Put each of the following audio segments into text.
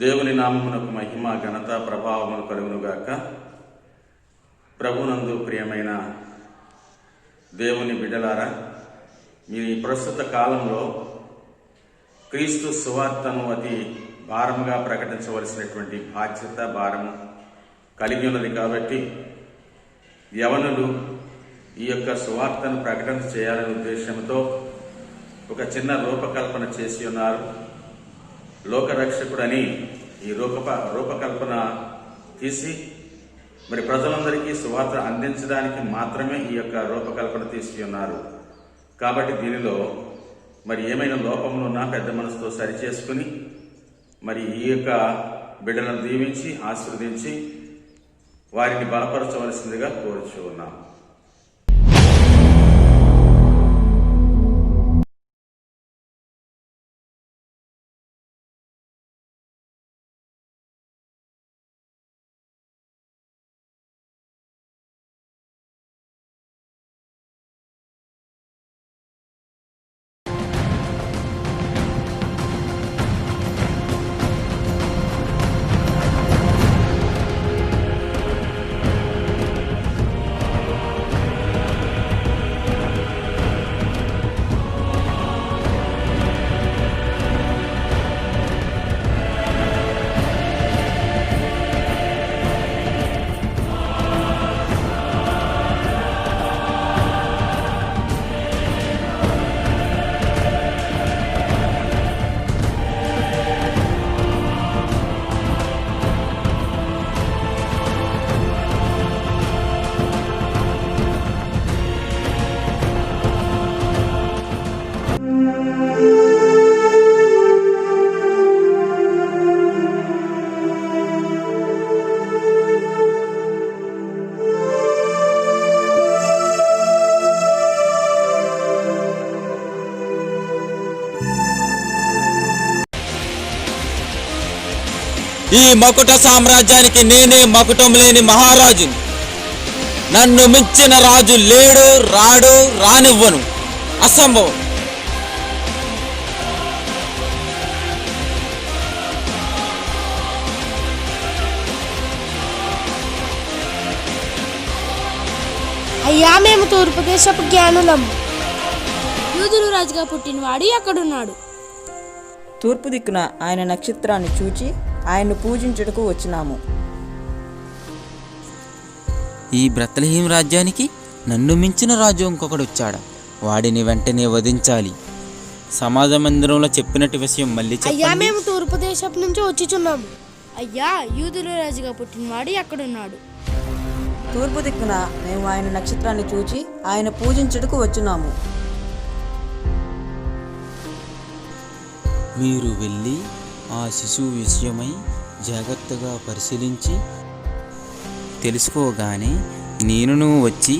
దేవుని నామమునకు మహిమ ఘనత ప్రభావములు కలుగునుగాక. ప్రభునందు ప్రియమైన దేవుని బిడ్డలారా, మీ ప్రస్తుత కాలంలో క్రీస్తు సువార్తను అతి భారముగా ప్రకటించవలసినటువంటి బాధ్యత భారము కలిగి ఉన్నది. కాబట్టి యవనులు ఈ యొక్క సువార్తను ప్రకటన చేయాలనే ఉద్దేశంతో ఒక చిన్న రూపకల్పన చేసి ఉన్నారు. లోకరక్షకుడని ఈ రూపకల్పన తీసి మరి ప్రజలందరికీ సువార్త అందించడానికి మాత్రమే ఈ యొక్క రూపకల్పన తీసి ఉన్నారు. కాబట్టి దీనిలో మరి ఏమైనా లోపములు ఉన్నా పెద్ద మనసుతో సరిచేసుకుని మరి ఈ యొక్క బిడ్డలను దీవించి ఆశీర్వదించి వారిని బలపరచవలసిందిగా కోరుచూ ఉన్నాం. ఈ మకుట సామ్రాజ్యానికి నేనే మకుటం లేని మహారాజుని. నన్ను మించిన రాజు లేడు, రాడు, రానివ్వను. అసంభవం. అయ్యా, మేము తూర్పు దేశపు జ్ఞానులం. యూదులు రాజుగా పుట్టినవాడు ఎక్కడున్నాడు? తూర్పు దిక్కున ఆయన నక్షత్రాన్ని చూచి ఆయన్ను పూజించుటకు వచ్చినాము. ఈ బెత్లెహేము రాజ్యానికి నన్ను మించిన రాజు ఇంకొకడు వచ్చాడా? వాడిని వెంటనే వధించాలి. సమాజ మందిరంలో చెప్పినట్టు విషయం మళ్ళీ అయ్యా, చెప్పండి. మేము తూర్పు దేశం నుంచి వచ్చిచున్నాము. అయ్యా, యూదులు రాజుగా పుట్టినవాడు ఎక్కడున్నాడు? తూర్పు దిక్కున మేము ఆయన నక్షత్రాన్ని చూచి ఆయన పూజించుటకు వచ్చినాము. మీరు వెళ్ళి ఆ శిశువు విషయమై జాగ్రత్తగా పరిశీలించి తెలుసుకోగానే నేనును వచ్చి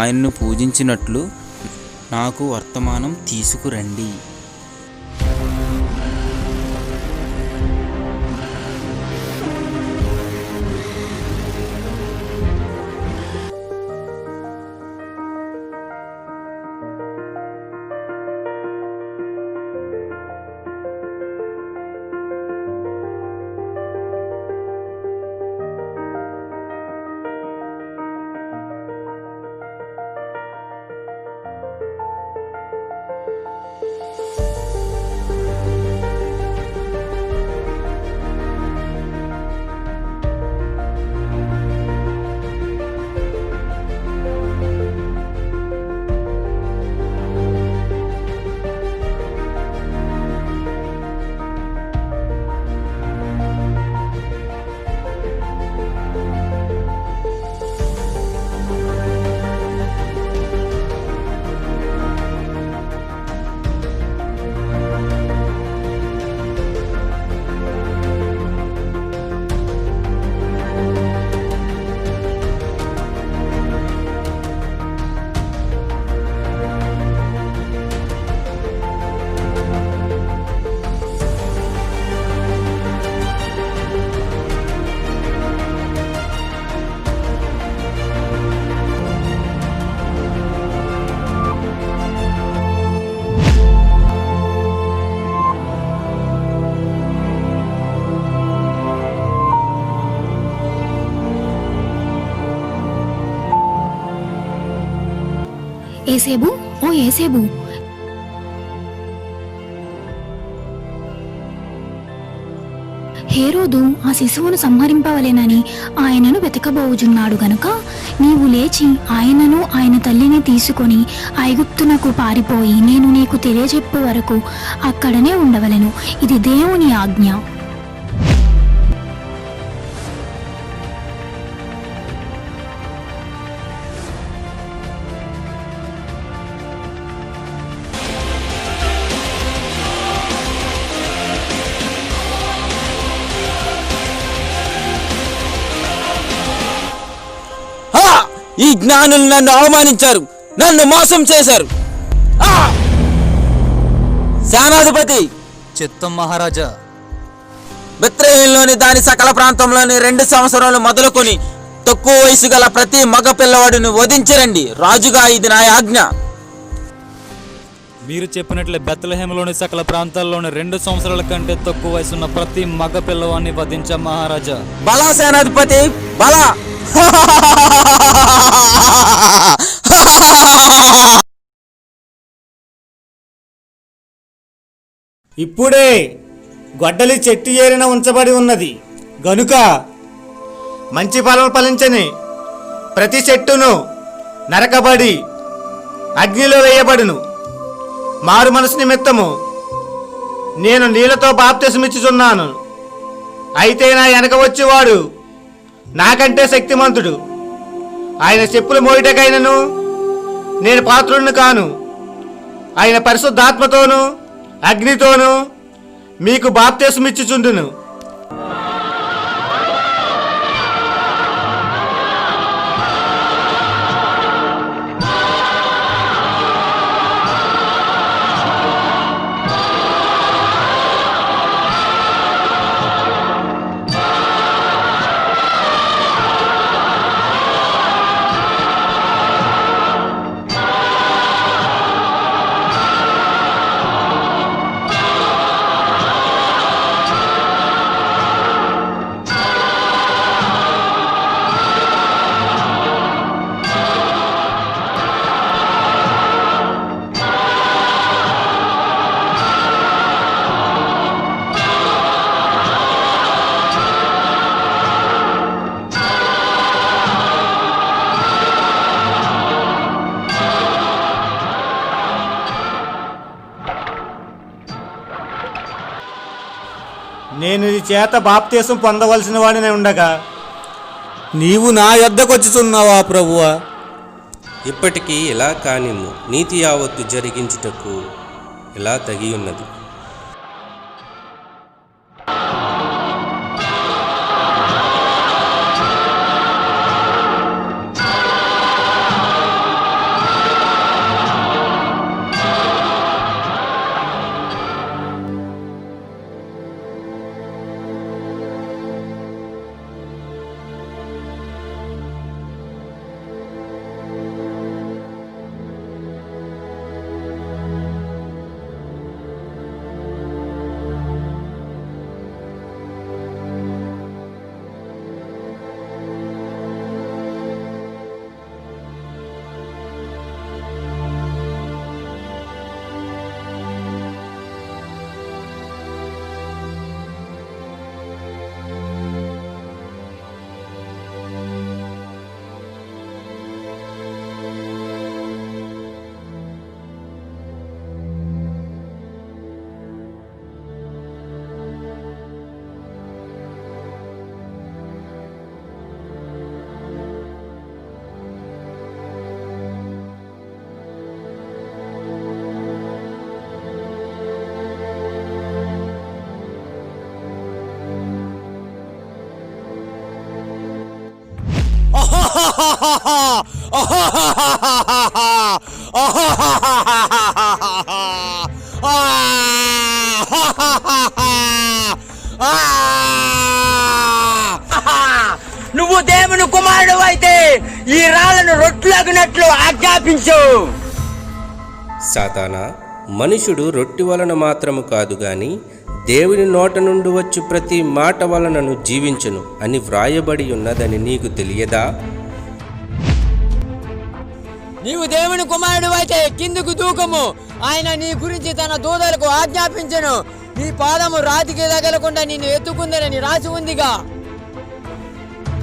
ఆయన్ను పూజించినట్లు నాకు వర్తమానం తీసుకురండి. ఏసేబు, ఓ ఏసేబు, హేరోదు ఆ శిశువును సంహరింపవలెనని ఆయనను వెతకబోవుచున్నాడు గనుక నీవు లేచి ఆయనను ఆయన తల్లిని తీసుకొని ఐగుప్తునకు పారిపోయి నేను నీకు తెలియజెప్పు వరకు అక్కడనే ఉండవలెను. ఇది దేవుని ఆజ్ఞ. ఈ జ్ఞానులు నన్ను అవమానించారు, నన్ను మోసం చేశారు. సేనాధిపతి, చిత్తం మహారాజా. బెత్లెహేంలోని దాని సకల ప్రాంతంలోని 2 సంవత్సరాలు మొదలుకొని తక్కువ వయసు గల ప్రతి మగ పిల్లవాడిని వధించరండి. రాజుగా ఇది నా ఆజ్ఞ. మీరు చెప్పినట్లే బెత్లెహేంలోని సకల ప్రాంతాల్లోని 2 సంవత్సరాల కంటే తక్కువ వయసున్న ప్రతి మగ పిల్లవాడిని వధించాం మహారాజా. బలా సేనాధిపతి, బలా. ఇప్పుడే గొడ్డలి చెట్టు ఏరిన ఉంచబడి ఉన్నది గనుక మంచి ఫలం ఫలించని ప్రతి చెట్టును నరకబడి అగ్నిలో వేయబడును. మారు మనసు నిమిత్తము నేను నీళ్లతో బాప్తిసమిచ్చుచున్నాను. అయితే నా వెనక వచ్చేవాడు నాకంటే శక్తిమంతుడు. ఆయన చెప్పులు మోయుటకైనను నేను పాత్రుడిని కాను. ఆయన పరిశుద్ధాత్మతోనూ అగ్నితోనూ మీకు బాప్తిసమిచ్చుచుండును. నేను నీ చేత బాప్తీసం పొందవలసిన వాడిని ఉండగా నీవు నా యొద్దకొచ్చుచున్నావా ప్రభువా? ఇప్పటికీ ఇలా కానిమ్ము, నీతి యావత్తు జరిగించుటకు ఇలా తగి ఉన్నది. నువ్వు దేవుని కుమారుడు అయితే ఈ రాళ్లను రొట్టెలగునట్లు ఆజ్ఞాపించు. సాతానా, మనుషుడు రొట్టె వలన మాత్రము కాదు గాని దేవుని నోట నుండి వచ్చు ప్రతి మాట వలనను జీవించును అని వ్రాయబడి ఉన్నదని నీకు తెలియదా? నీవు దేవుని కుమారుడు అయితే కిందకు దూకము. ఆయన నీ గురించి తన దూతలకు ఆజ్ఞాపించెను. నీ పాదము రాతికి తగలకుండా నిన్ను ఎత్తుకుందనని రాసి ఉందిగా.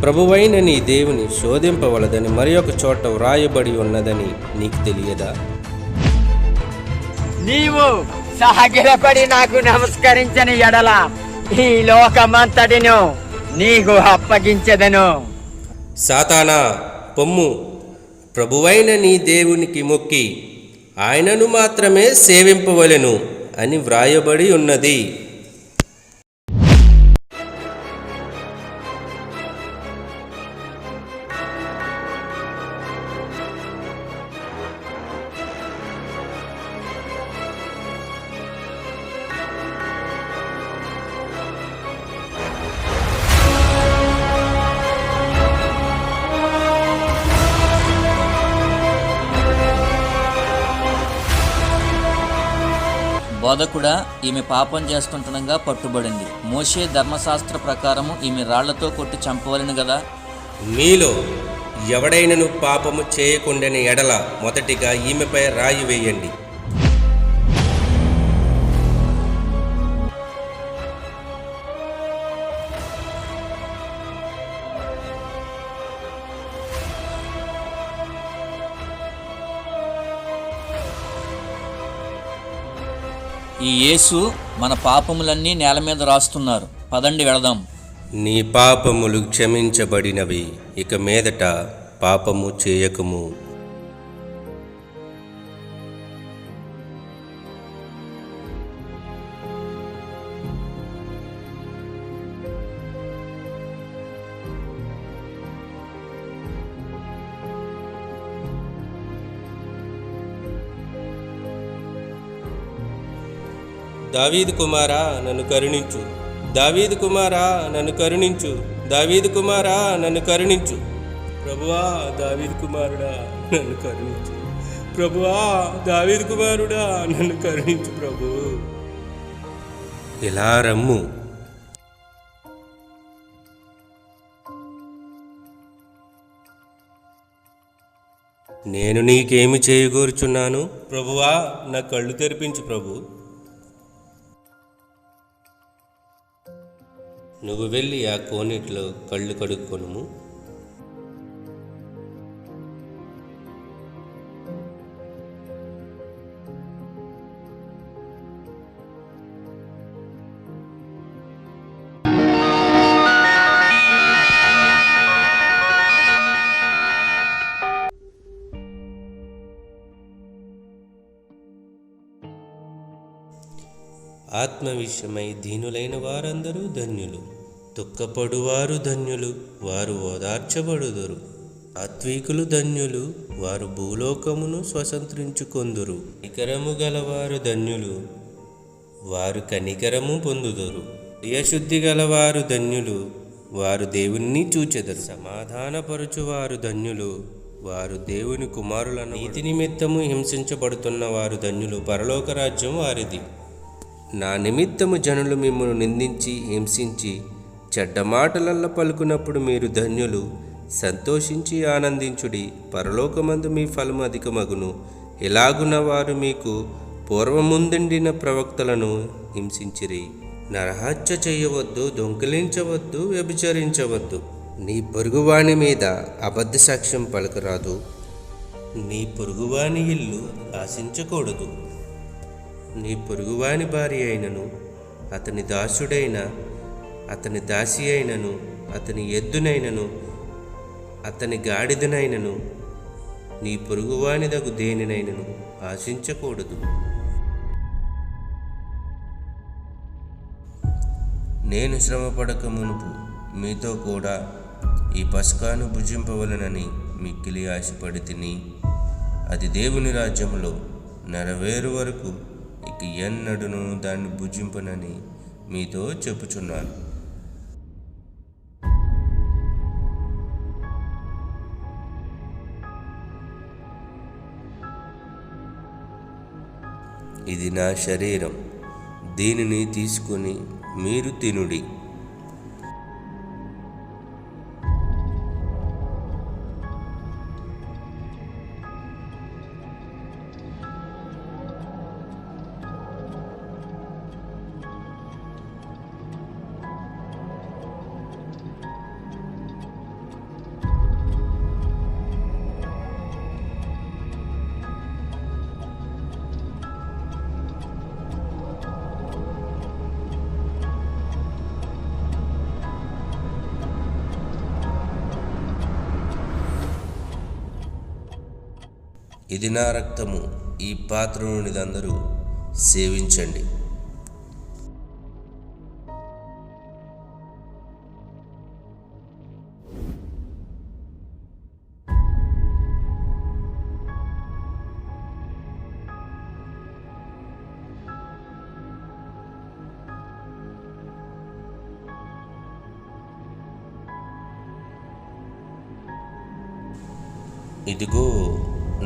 ప్రభువైన నీ దేవుని శోధింపవలదని మరి ఒక చోట వ్రాయబడి ఉన్నదని నీకు తెలియదా? నీవు సాగిలపడి నాకు నమస్కరించని ఎడల ఈ లోకమంతటిను నీకు అప్పగించెదను. సాతానా పొమ్ము, ప్రభువైన నీ దేవునికి మొక్కి ఆయనను మాత్రమే సేవింపవలెను అని వ్రాయబడి ఉన్నది. బోధకుడా, ఈమె పాపం చేస్తుండగా పట్టుబడింది. మోషే ధర్మశాస్త్ర ప్రకారము ఈమె రాళ్లతో కొట్టి చంపవలెను గదా. మీలో ఎవడైనను పాపము చేయకుండాని ఎడల మొదటిగా ఈమెపై రాయి వేయండి. ఈ యేసు మన పాపములన్నీ నేల మీద రాస్తున్నారు. పదండి వెళదాం. నీ పాపములు క్షమించబడినవి, ఇక మీదట పాపము చేయకము. దావీదు కుమారా నన్ను కరుణించు, దావీదు కుమారా నన్ను కరుణించు, దావీదు కుమారా నన్ను కరుణించు. ప్రభువా దావీదు కుమారుడా నన్ను కరుణించు, ప్రభువా దావీదు కుమారుడా నన్ను కరుణించు ప్రభు. ఇలా రమ్ము. నేను నీకేమి చేయగోరుచున్నాను? ప్రభువా నా కళ్ళు తెరిపించు ప్రభు. నువ్వు వెళ్ళి ఆ కోనేటిలో కళ్ళు కడుక్కొనుము. ఆత్మ విషయమై దీనులైన వారందరూ ధన్యులు, దుఃఖపడువారు ధన్యులు, వారు ఓదార్చబడుదురు. ఆత్వీకులు ధన్యులు, వారు భూలోకమును స్వతంత్రించుకొందురు. కనికరము గలవారు ధన్యులు, వారు కనికరము పొందుదురు. ప్రియశుద్ధి గలవారు ధన్యులు, వారు దేవుణ్ణి చూచెదరు. సమాధానపరచువారు ధన్యులు, వారు దేవుని కుమారులను. నీతి నిమిత్తము హింసించబడుతున్న వారు ధన్యులు, పరలోక రాజ్యం వారిది. నా నిమిత్తము జనులు మిమ్మల్ని నిందించి హింసించి చెడ్డ మాటలల్ల పలుకున్నప్పుడు మీరు ధన్యులు, సంతోషించి ఆనందించుడి, పరలోకమందు మీ ఫలము అధికమగును. ఇలాగున వారు మీకు పూర్వముందుండిన ప్రవక్తలను హింసించిరి. నరహత్య చేయవద్దు, దొంగిలించవద్దు, వ్యభిచరించవద్దు, నీ పొరుగువాని మీద అబద్ధ సాక్ష్యం పలకరాదు, నీ పొరుగువాని ఇల్లు ఆశించకూడదు. నీ పొరుగువాని భార్య అయినను, అతని దాసుడైన, అతని దాసి అయినను, అతని ఎద్దునైనను, అతని గాడిదనైనను, నీ పొరుగువానిదగు దేనినైనను ఆశించకూడదు. నేను శ్రమపడక మునుపు మీతో కూడా ఈ పస్కాను భుజింపవలనని మిక్కిలి ఆశపడి తిని, అది దేవుని రాజ్యములో నెరవేరు వరకు ఇక ఎన్నడూను దాన్ని భుజింపనని మీతో చెప్పుచున్నాను. ఇది నా శరీరం, దీనిని తీసుకొని మీరు తినుడి. ఇది నా రక్తము, ఈ పాత్ర నుండిదందరూ సేవించండి. ఇదిగో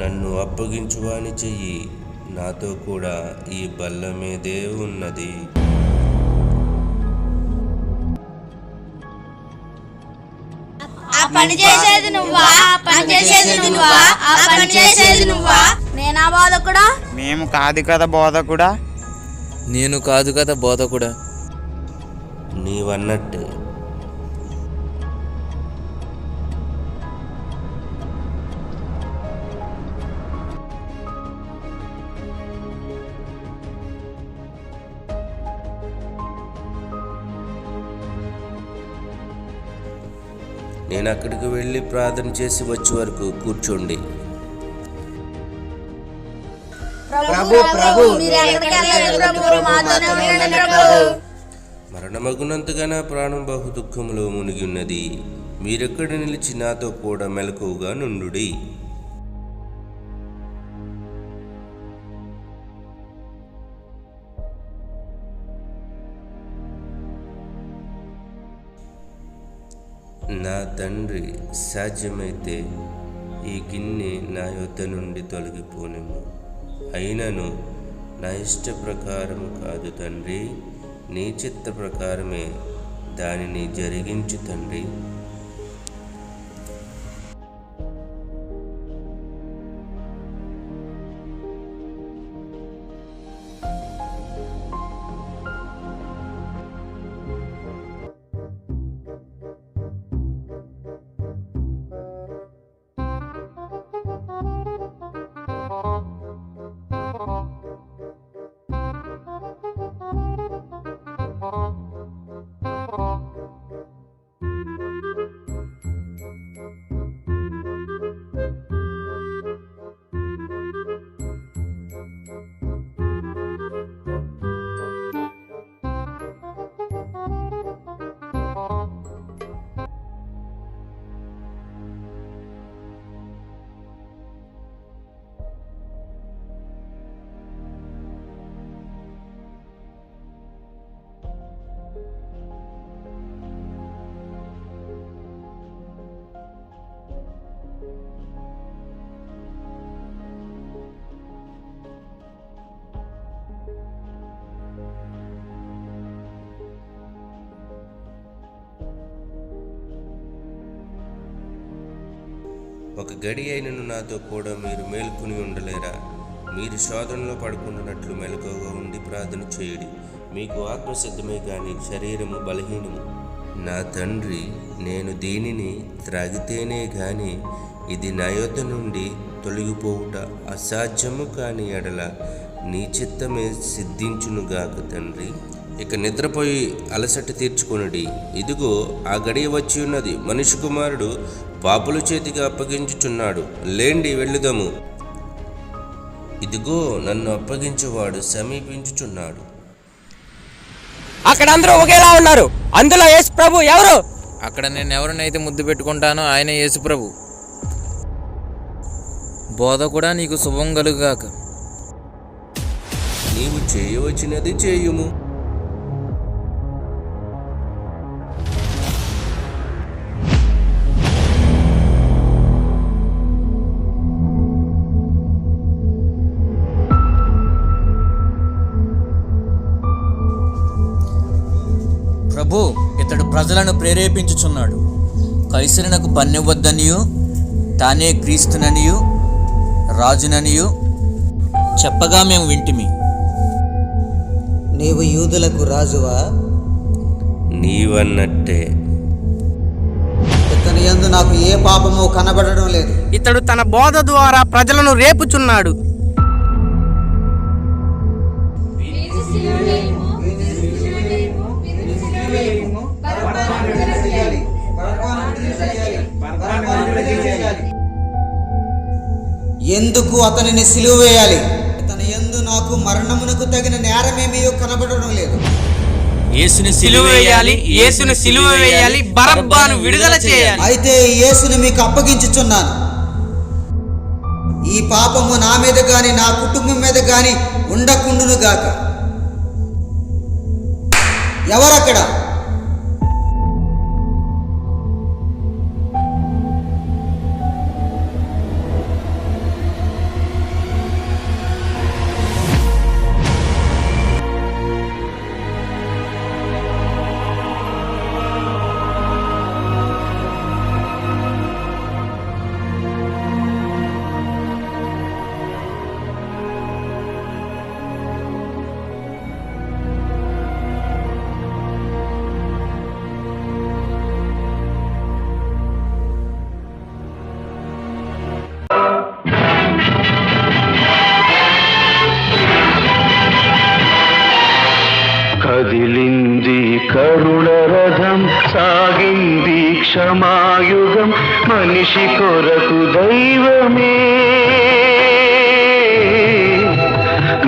నన్ను అప్పగించువాని చెయ్యి నాతో కూడా ఈ బల్ల మీదే ఉన్నది. నేనా బోధకుడా? మేము కాదు కదా బోధకుడా. నేను కాదు కదా బోధకుడా. నీవన్నట్టే. నేను అక్కడికి వెళ్ళి ప్రార్థన చేసి వచ్చే వరకు కూర్చోండి. మరణమగునంతగా నా ప్రాణం బహు దుఃఖంలో మునిగి ఉన్నది. మీరెక్కడ నిలిచి నాతో కూడా మెలకువగా నుండుడి. నా తండ్రి, సాధ్యమైతే ఈ గిన్నె నా యొద్ద నుండి తొలగిపోనిము. అయినను నా ఇష్ట ప్రకారం కాదు తండ్రి, నీ చిత్త ప్రకారమే దానిని జరిగించు తండ్రి. ఒక గడి అయినను నాతో కూడా మీరు మేల్కొని ఉండలేరా? మీరు శోధనలో పడుకున్నట్లు మెలకువగా ఉండి ప్రార్థన చేయుడి. మీకు ఆత్మ సిద్ధమే గాని శరీరము బలహీనము. నా తండ్రి, నేను దీనిని త్రాగితేనే గాని ఇది నా యొద్ద నుండి తొలగిపోవుట అసాధ్యము కాని ఎడల నీ చిత్తమే సిద్ధించునుగాక తండ్రి. ఇక నిద్రపోయి అలసట తీర్చుకొనుడి. ఇదిగో ఆ గడియ వచ్చి ఉన్నది. మనిషి కుమారుడు పాపుల చేతికి అప్పగించుచున్నాడు. లేండి, వెళ్ళుదాము. ఇదిగో నన్ను అప్పగించేవాడు సమీపించుచున్నాడు. అక్కడ అందరూ ఒకేలా ఉన్నారు. అందులో యేసు ప్రభు ఎవరు? అక్కడ నేను ఎవరినైతే ముద్దు పెట్టుకుంటానో ఆయన యేసు ప్రభు. బోధ కూడా నీకు శుభం కలుగాక. నీవు చేయవచ్చినది చేయుము. ప్రభు, ఇతడు ప్రజలను ప్రేరేపించుచున్నాడు. కైసరునకు పన్నివ్వద్దనియు తానే క్రీస్తుననియు రాజుననియు చెప్పగా మేము వింటిమి. నీవు యూదులకు రాజువా? నీవన్నట్టే. ఇతని యందు నాకు ఏ పాపము కనబడడం లేదు. ఇతడు తన బోధ ద్వారా ప్రజలను రేపుచున్నాడు. ఎందుకు అతనిని సిలువ వేయాలి? తన యందు నాకు మరణమునకు తగిన నేరమేమీ కనబడడం లేదు. యేసుని సిలువ వేయాలి, యేసుని సిలువ వేయాలి, బరబ్బను విడుదల చేయాలి. అయితే యేసుని మీకు అప్పగించుచున్నాను. ఈ పాపము నా మీద గాని నా కుటుంబం మీద గాని ఉండకుండును గాక. ఎవరక్కడ? కదిలింది కరుణ రథం, సాగింది క్షమాయుగం, మనిషి కొరకు దైవమే,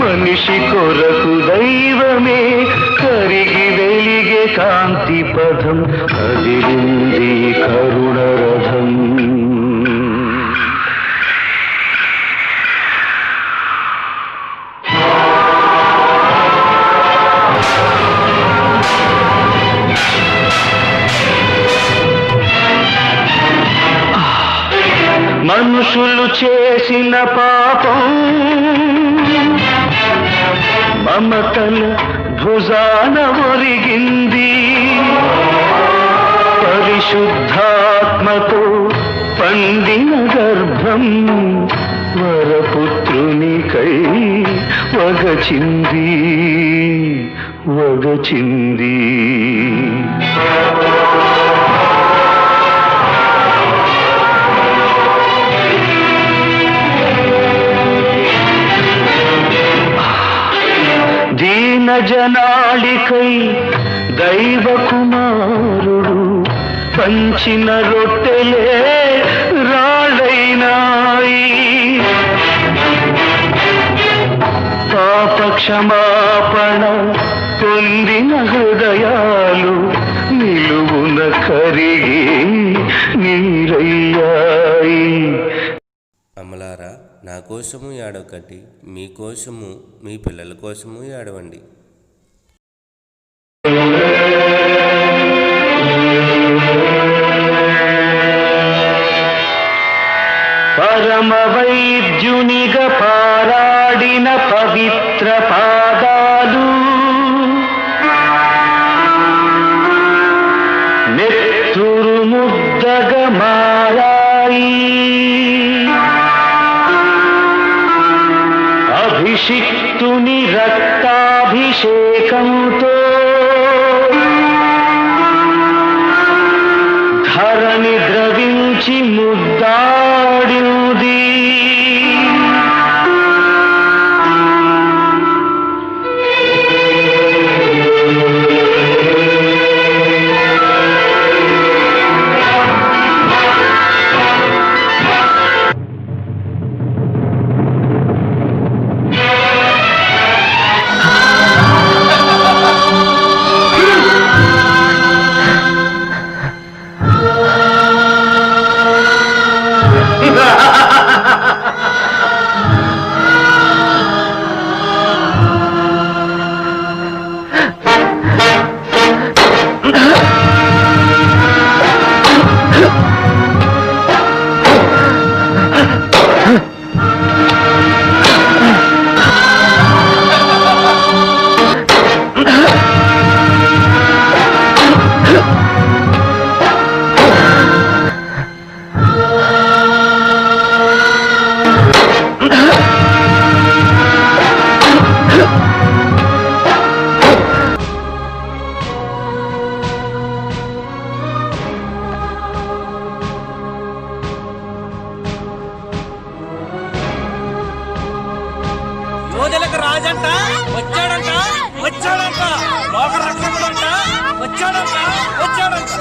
మనిషి కొరకు దైవమే, కరిగి వెలిగే కాంతి పథం. కదిలింది కరుణ రథం. మనుషులు చేసిన పాపం మమతల భుజాన ఒరిగింది, పరిశుద్ధాత్మతో పండిన గర్భం వరపుత్రునికై వగచింది, వగచింది. దీన జనాళికై దైవ కుమారుడు పంచిన రొట్టెలే రాళ్ళైనాయి, పాప క్షమాపణ పొందిన హృదయాలు నిలువున కరిగి నీరయ్యాయి. అమలారా, నా కోసము ఏడవకండి, మీకోసము మీ పిల్లల కోసము ఏడవండి. పరమ వైద్యునిగా పారాడిన పవిత్ర పాదాలు, నెత్తురు ముద్దగా మారాయి, అభిషిక్తుని రక్తాభిషేకంతో ధరణి ద్రవించి ముద్దాడింది. యోధులకు రాజంట వచ్చాడంట, వచ్చాడంట, లోక రక్షకుడంట వచ్చాడంట, వచ్చాడంట.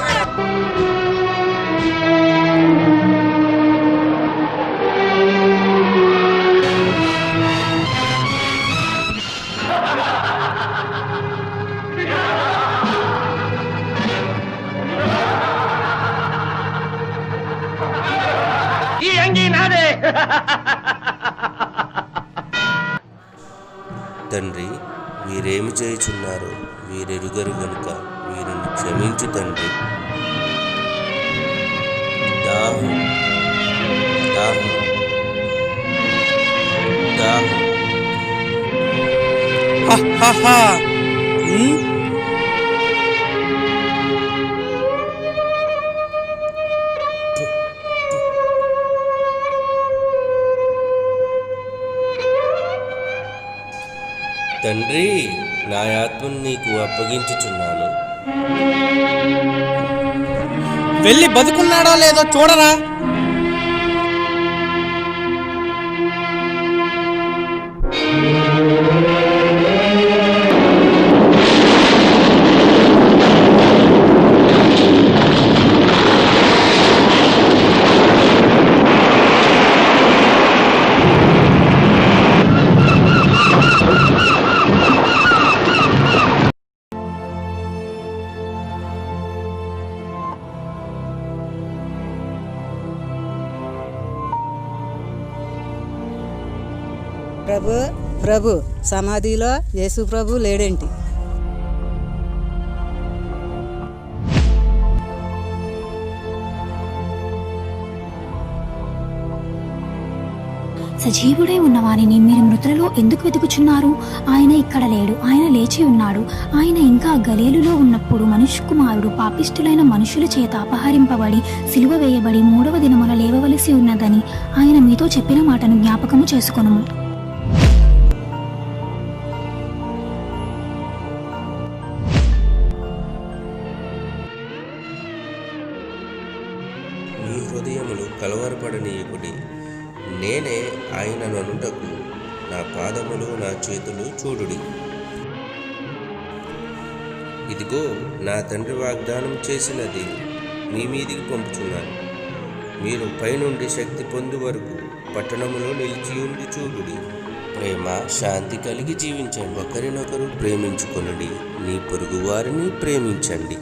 తండ్రి, వీరేమి చేయుచున్నారో వీరెరుగరు గనుక వీరిని క్షమించు తండ్రి. దాహం దాహం దాహం. తండ్రి, నా ఆత్మను నీకు అప్పగించుచున్నాను. వెళ్ళి బతుకున్నాడో లేదో చూడరా. ప్రభు సమాధిలో యేసు ప్రభు లేడేంటి? సజీవుడై ఉన్న వారిని మీరు మృతులలో ఎందుకు వెతుకుచున్నారు? ఆయన ఇక్కడ లేడు, ఆయన లేచి ఉన్నాడు. ఆయన ఇంకా గలీలులో ఉన్నప్పుడు మనుష్య కుమారుడు పాపిష్టులైన మనుషుల చేత అపహరింపబడి సిలువ వేయబడి 3వ దినమున లేవవలసి ఉన్నదని ఆయన మీతో చెప్పిన మాటను జ్ఞాపకము చేసుకొనుము. మీ హృదయములు కలవరపడనీయకుడి. నేనే ఆయనను అనుటకు నా పాదములు నా చేతులు చూడుడి. ఇదిగో, నా తండ్రి వాగ్దానం చేసినది మీ మీదికి పంపుచున్నాను. మీరు పైనుండి శక్తి పొందు వరకు పట్టణములో నిలిచియుండి చూడుడి. ప్రేమ శాంతి కలిగి జీవించండి. ఒకరినొకరు ప్రేమించుకొనుడి. నీ పొరుగు వారిని ప్రేమించండి.